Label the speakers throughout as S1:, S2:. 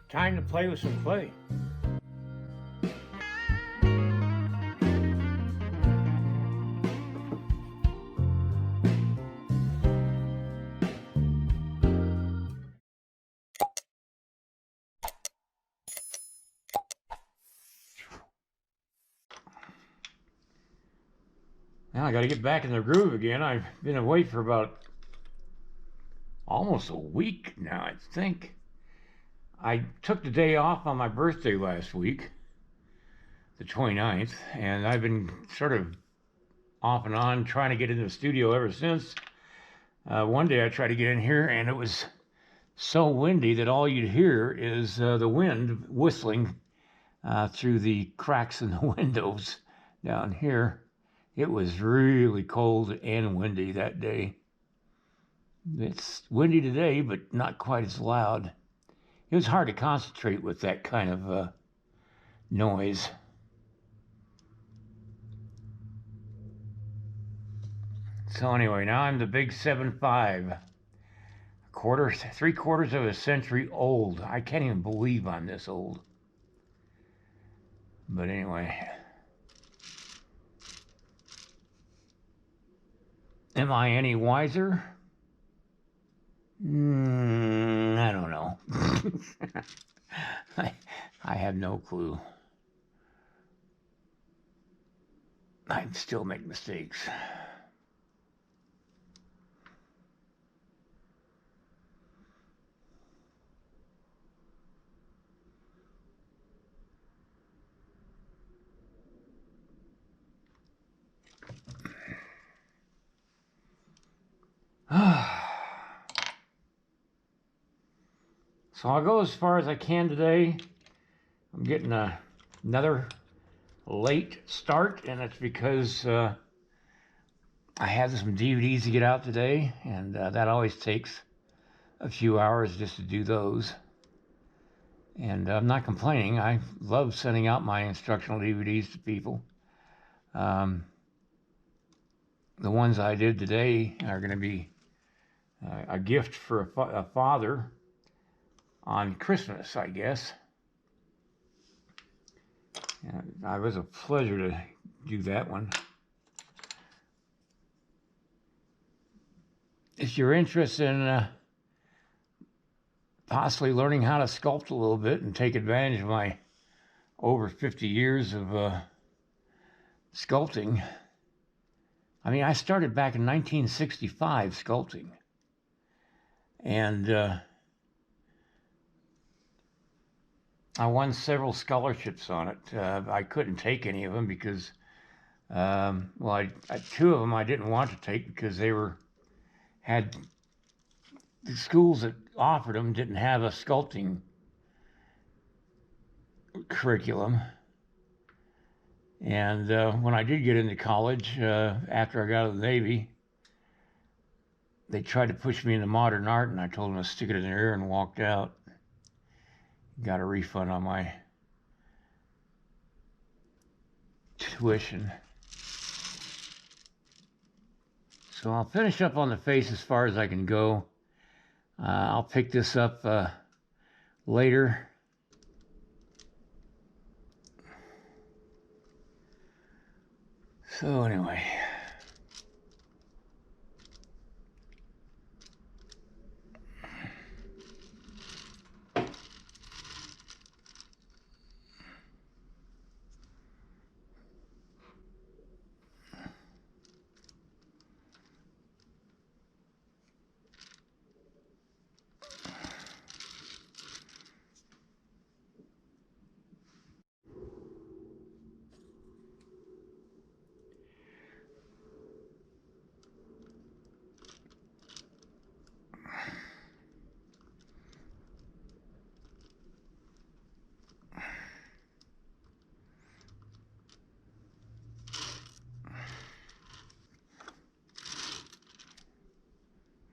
S1: Time to play with some clay. Now I got to get back in the groove again. I've been away for about almost a week now, I think. I took the day off on my birthday last week, the 29th, and I've been sort of off and on trying to get into the studio ever since. One day I tried to get in here and it was so windy that all you'd hear is the wind whistling through the cracks in the windows down here. It was really cold and windy that day. It's windy today, but not quite as loud. It was hard to concentrate with that kind of noise. So anyway, now I'm the big 7'5", three-quarters of a century old. I can't even believe I'm this old. But anyway. Am I any wiser? I don't know. I have no clue. I still make mistakes. So I'll go as far as I can today. I'm getting another late start, and it's because I had some DVDs to get out today, and that always takes a few hours just to do those. And I'm not complaining. I love sending out my instructional DVDs to people. The ones I did today are going to be a gift for a father on Christmas, I guess. And it was a pleasure to do that one. If you're interested in possibly learning how to sculpt a little bit and take advantage of my over 50 years of sculpting, I mean, I started back in 1965 sculpting. And I won several scholarships on it. I couldn't take any of them because, two of them I didn't want to take because they had the schools that offered them didn't have a sculpting curriculum. And when I did get into college, after I got out of the Navy, they tried to push me into modern art, and I told them to stick it in their ear and walked out. Got a refund on my tuition. So I'll finish up on the face as far as I can go. I'll pick this up later. So anyway.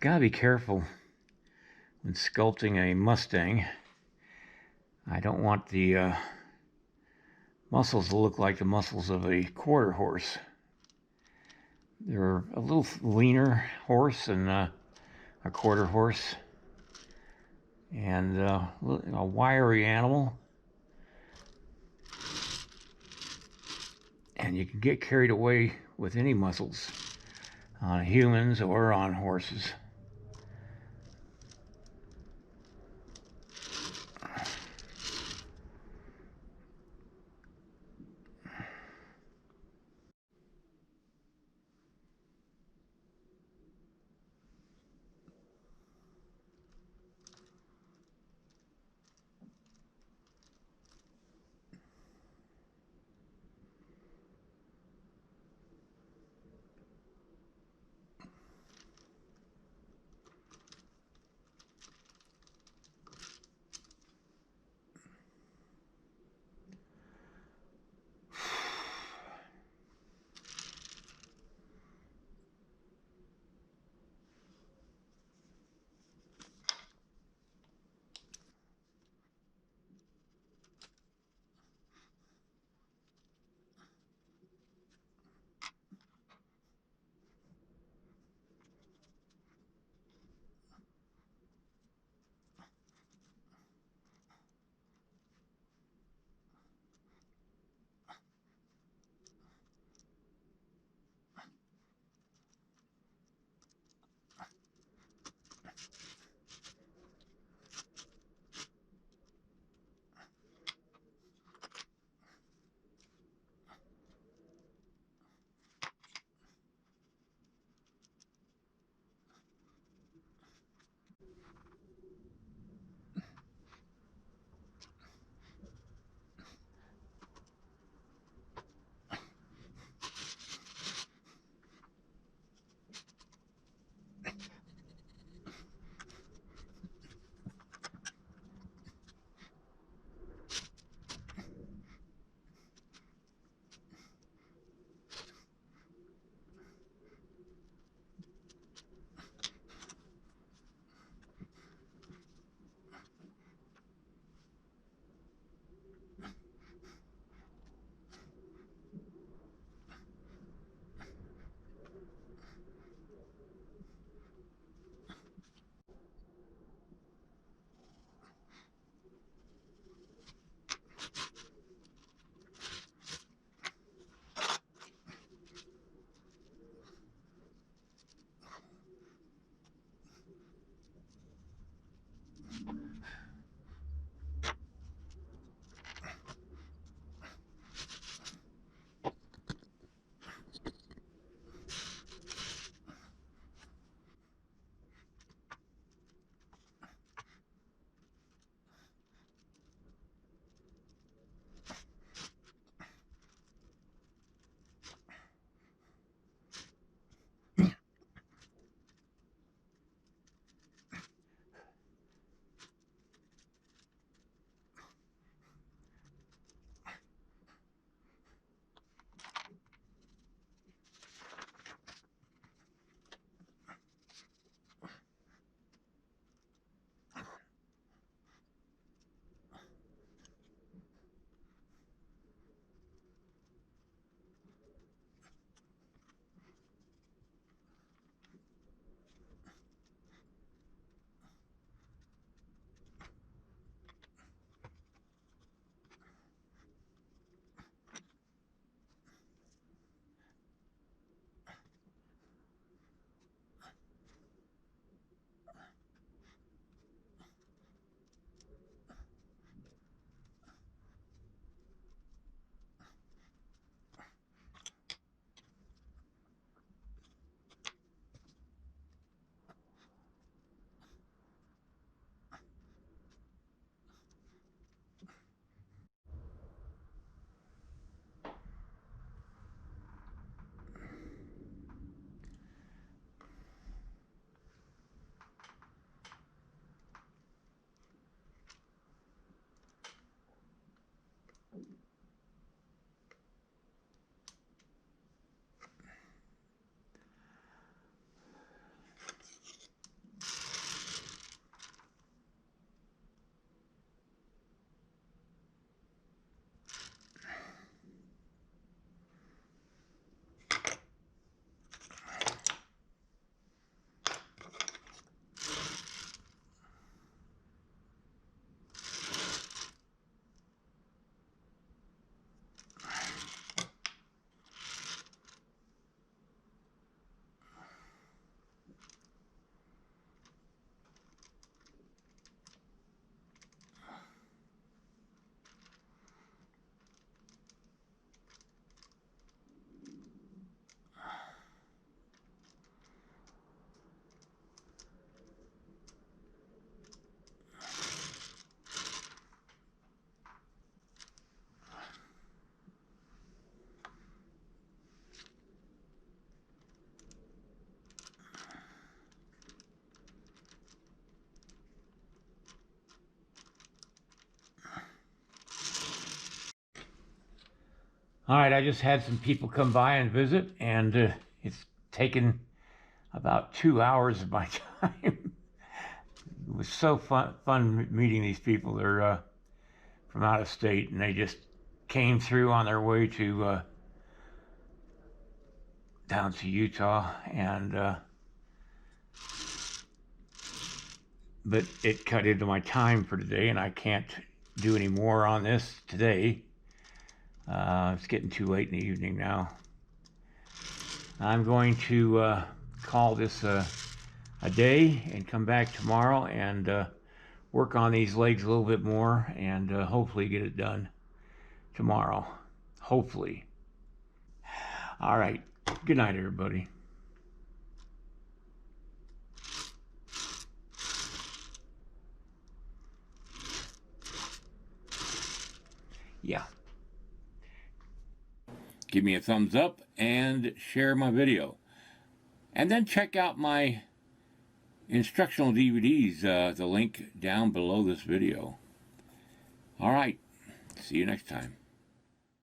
S1: Gotta be careful when sculpting a Mustang. I don't want the muscles to look like the muscles of a quarter horse. They're a little leaner horse than a quarter horse. and a wiry animal. And you can get carried away with any muscles on humans or on horses. All right, I just had some people come by and visit, and it's taken about 2 hours of my time. It was so fun meeting these people. They're from out of state, and they just came through on their way to down to Utah, and but it cut into my time for today, and I can't do any more on this today. It's getting too late in the evening now. I'm going to call this a day and come back tomorrow and work on these legs a little bit more and hopefully get it done tomorrow. Hopefully. All right. Good night, everybody. Yeah. Give me a thumbs up and share my video. And then check out my instructional DVDs, the link down below this video. All right. See you next time.